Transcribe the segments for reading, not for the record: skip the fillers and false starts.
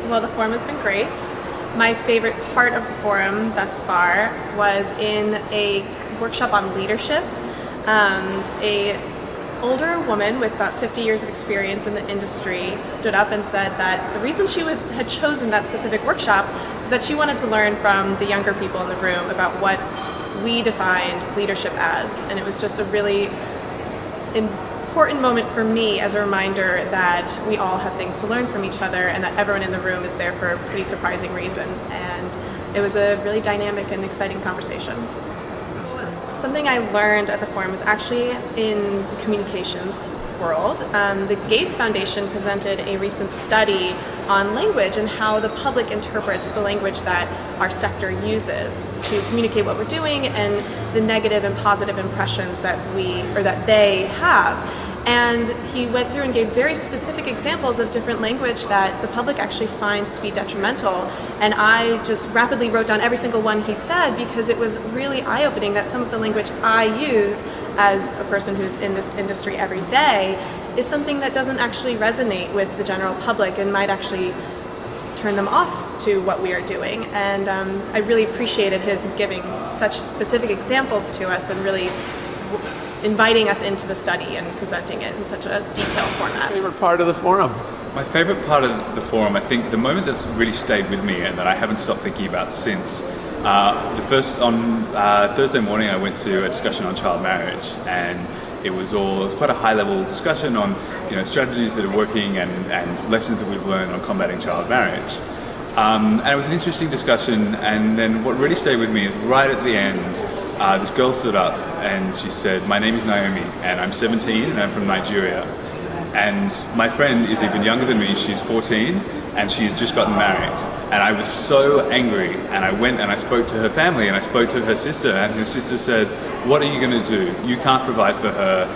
Well, the forum has been great. My favorite part of the forum thus far was in a workshop on leadership. A older woman with about 50 years of experience in the industry stood up and said that the reason she had chosen that specific workshop is that she wanted to learn from the younger people in the room about what we defined leadership as. And it was just a really important moment for me as a reminder that we all have things to learn from each other and that everyone in the room is there for a pretty surprising reason. And it was a really dynamic and exciting conversation. Something I learned at the forum was actually in the communications world. The Gates Foundation presented a recent study on language and how the public interprets the language that our sector uses to communicate what we're doing and the negative and positive impressions that they have. And he went through and gave very specific examples of different language that the public actually finds to be detrimental. And I just rapidly wrote down every single one he said because it was really eye-opening that some of the language I use as a person who's in this industry every day is something that doesn't actually resonate with the general public and might actually turn them off to what we are doing. And I really appreciated him giving such specific examples to us and really inviting us into the study and presenting it in such a detailed format. Favorite part of the forum? My favorite part of the forum, I think the moment that's really stayed with me and that I haven't stopped thinking about since, on Thursday morning I went to a discussion on child marriage, and it was quite a high level discussion on strategies that are working and lessons that we've learned on combating child marriage. And it was an interesting discussion, and then what really stayed with me is right at the end, this girl stood up and she said, "My name is Naomi and I'm 17 and I'm from Nigeria. And my friend is even younger than me, she's 14 and she's just gotten married." And I was so angry, and I went and I spoke to her family and I spoke to her sister, and her sister said, "What are you going to do? You can't provide for her.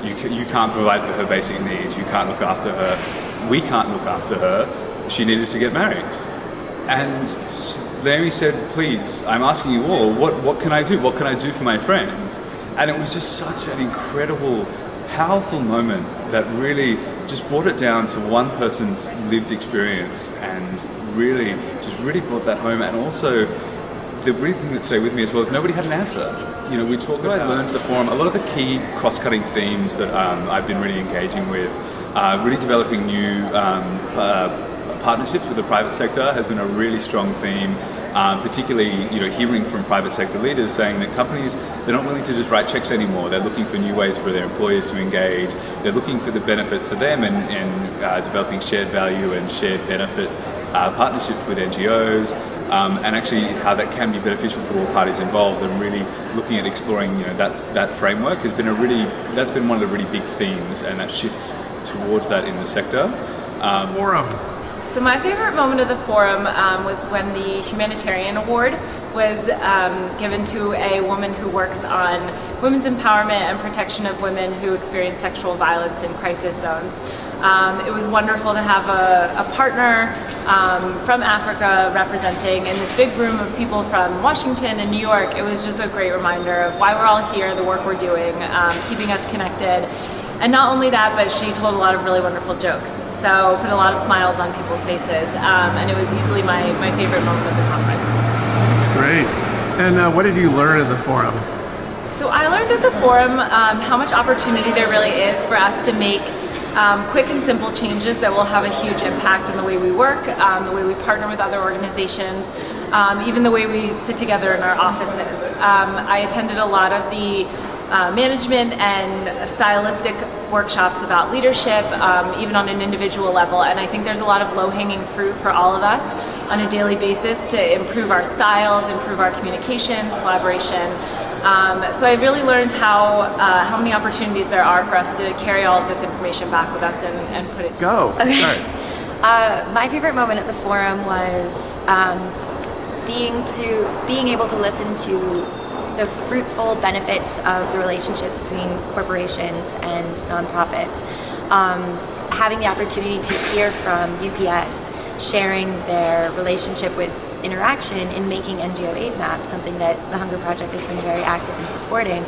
You can't provide for her basic needs. You can't look after her. We can't look after her. She needed to get married." And Naomi said, "Please, I'm asking you all, what can I do? What can I do for my friend?" And it was just such an incredible, powerful moment that really just brought it down to one person's lived experience and really brought that home. And also, the really thing that stayed with me as well is nobody had an answer. We talk about, I learned at the forum, a lot of the key cross-cutting themes that I've been really engaging with, really developing new partnerships with the private sector has been a really strong theme, particularly hearing from private sector leaders saying that companies, they're not willing to just write checks anymore. They're looking for new ways for their employees to engage. They're looking for the benefits to them and developing shared value and shared benefit partnerships with NGOs, and actually how that can be beneficial to all parties involved, and really looking at exploring that framework has been that's been one of the really big themes, and that shifts towards that in the sector. Forum. So my favorite moment of the forum was when the Humanitarian Award was given to a woman who works on women's empowerment and protection of women who experience sexual violence in crisis zones. It was wonderful to have a partner from Africa representing in this big room of people from Washington and New York. It was just a great reminder of why we're all here, the work we're doing, keeping us connected. And not only that, but she told a lot of really wonderful jokes. So put a lot of smiles on people's faces. And it was easily my favorite moment of the conference. That's great. And what did you learn at the forum? So I learned at the forum how much opportunity there really is for us to make quick and simple changes that will have a huge impact on the way we work, the way we partner with other organizations, even the way we sit together in our offices. I attended a lot of the management and stylistic workshops about leadership, even on an individual level, and I think there's a lot of low-hanging fruit for all of us on a daily basis to improve our styles, improve our communications, collaboration. So I really learned how many opportunities there are for us to carry all of this information back with us and put it to Go. Okay. My favorite moment at the forum was being able to listen to the fruitful benefits of the relationships between corporations and nonprofits. Having the opportunity to hear from UPS sharing their relationship with InterAction in making NGO aid maps, something that the Hunger Project has been very active in supporting.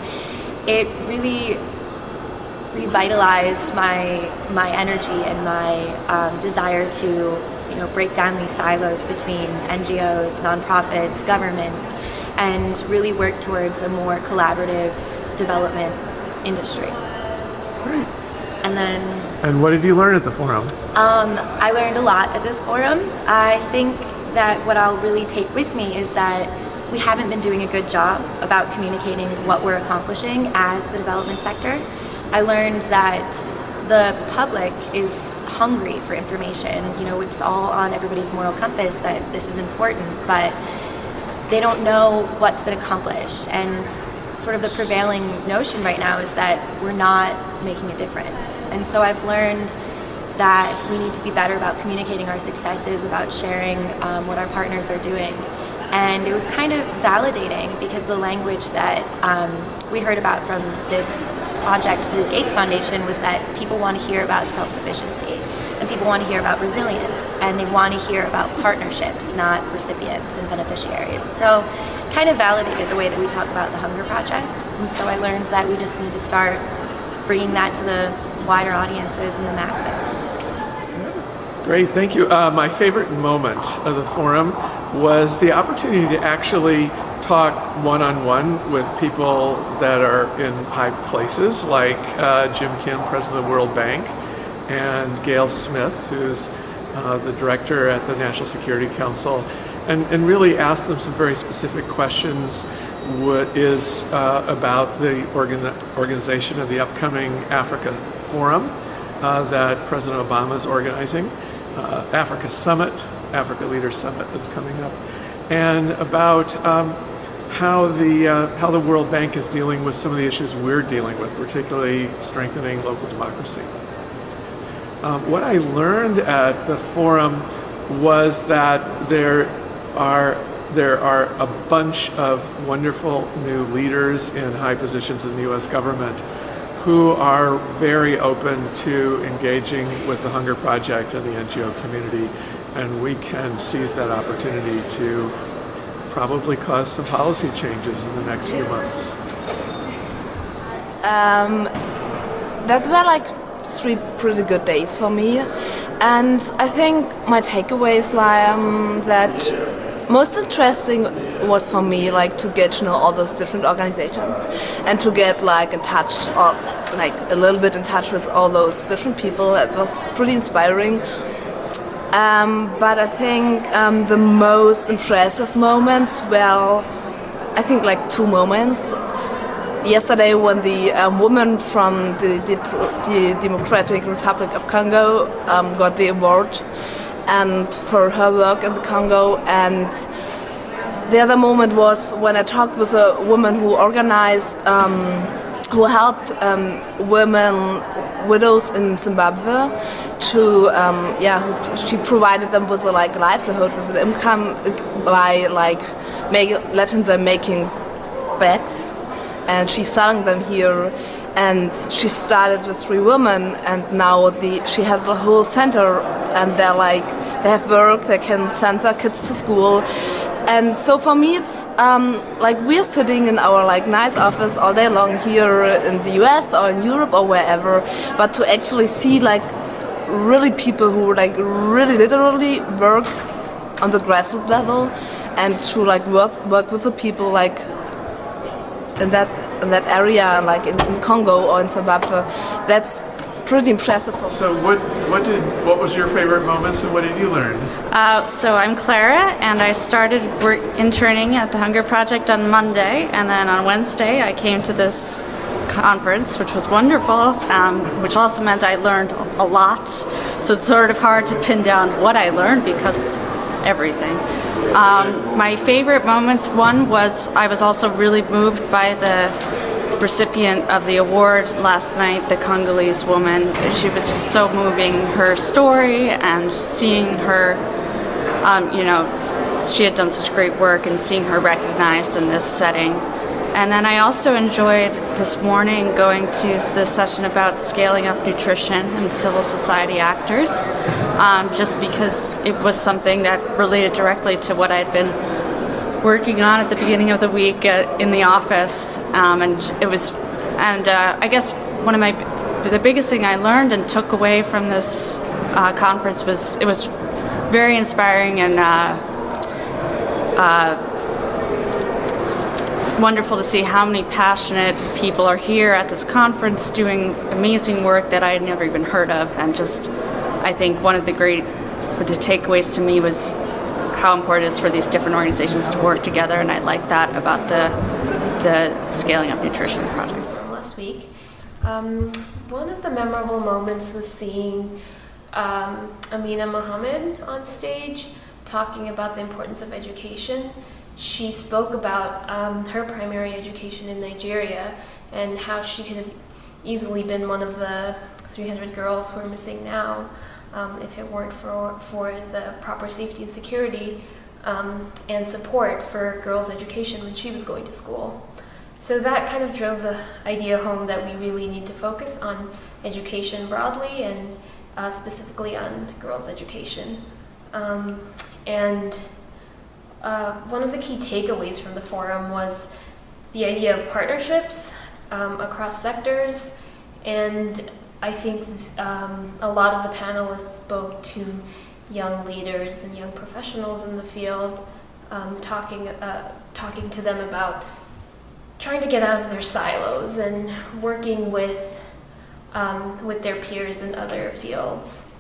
It really revitalized my energy and my desire to break down these silos between NGOs, nonprofits, governments, and really work towards a more collaborative development industry. Great. And what did you learn at the forum? I learned a lot at this forum. I think that what I'll really take with me is that we haven't been doing a good job about communicating what we're accomplishing as the development sector. I learned that the public is hungry for information. It's all on everybody's moral compass that this is important, but they don't know what's been accomplished. And sort of the prevailing notion right now is that we're not making a difference. And so I've learned that we need to be better about communicating our successes, about sharing what our partners are doing. And it was kind of validating because the language that we heard about from this project through Gates Foundation was that people want to hear about self-sufficiency, and people want to hear about resilience, and they want to hear about partnerships, not recipients and beneficiaries. So kind of validated the way that we talk about the Hunger Project. And so I learned that we just need to start bringing that to the wider audiences and the masses. Great, thank you. My favorite moment of the forum was the opportunity to actually talk one-on-one with people that are in high places, like Jim Kim, president of the World Bank, and Gail Smith, who's the director at the National Security Council, and really ask them some very specific questions. What is about the organization of the upcoming Africa Forum that President Obama is organizing, Africa Summit, Africa Leaders Summit that's coming up, and about how the World Bank is dealing with some of the issues we're dealing with, particularly strengthening local democracy. What I learned at the forum was that there are a bunch of wonderful new leaders in high positions in the U.S. government who are very open to engaging with the Hunger Project and the NGO community, and we can seize that opportunity to probably cause some policy changes in the next few months. That were like 3 pretty good days for me, and I think my takeaways that most interesting was for me to get to know all those different organizations and to get in touch, or a little bit in touch with all those different people. It was pretty inspiring. But I think the most impressive moments, I think 2 moments. Yesterday, when the woman from the Democratic Republic of Congo got the award, and for her work in the Congo, and the other moment was when I talked with a woman who organized, who helped widows in Zimbabwe to, she provided them with a livelihood, with an income by letting them making bags, and she's selling them here. And she started with 3 women, and now she has a whole center, and they have work, they can send their kids to school. And so for me it's we're sitting in our nice office all day long here in the US or in Europe or wherever, but to actually see really people who really literally work on the grassroots level, and to work with the people in that area, in Congo or in Zimbabwe, that's pretty impressive. So what was your favorite moments, and what did you learn? So I'm Clara, and I started interning at the Hunger Project on Monday, and then on Wednesday I came to this conference, which was wonderful, which also meant I learned a lot. So it's sort of hard to pin down what I learned because everything. My favorite moments, one was I was also really moved by the recipient of the award last night, the Congolese woman. She was just so moving, her story, and seeing her, she had done such great work, and seeing her recognized in this setting. And then I also enjoyed this morning going to the session about scaling up nutrition and civil society actors, just because it was something that related directly to what I'd been working on at the beginning of the week in the office, I guess the biggest thing I learned and took away from this conference was it was very inspiring and wonderful to see how many passionate people are here at this conference doing amazing work that I had never even heard of. And just, I think one of the takeaways to me was how important it is for these different organizations to work together, and I like that about the Scaling Up Nutrition project. Last week, one of the memorable moments was seeing Amina Mohammed on stage talking about the importance of education. She spoke about her primary education in Nigeria and how she could have easily been one of the 300 girls who are missing now if it weren't for the proper safety and security and support for girls' education when she was going to school. So that kind of drove the idea home that we really need to focus on education broadly and specifically on girls' education. One of the key takeaways from the forum was the idea of partnerships across sectors, and I think a lot of the panelists spoke to young leaders and young professionals in the field, talking to them about trying to get out of their silos and working with their peers in other fields.